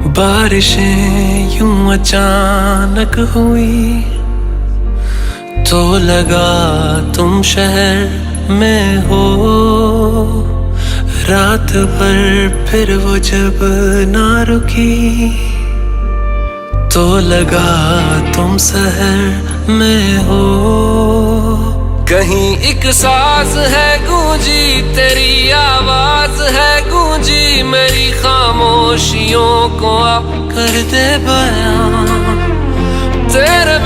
बारिशें यूं अचानक हुई तो लगा तुम शहर में हो। रात भर फिर वो जब ना रुकी तो लगा तुम शहर में हो। कहीं एक साज है गूंजी तेरी आवाज है गूंजी मेरी खामोशियों को आ कर दे बयां तेरे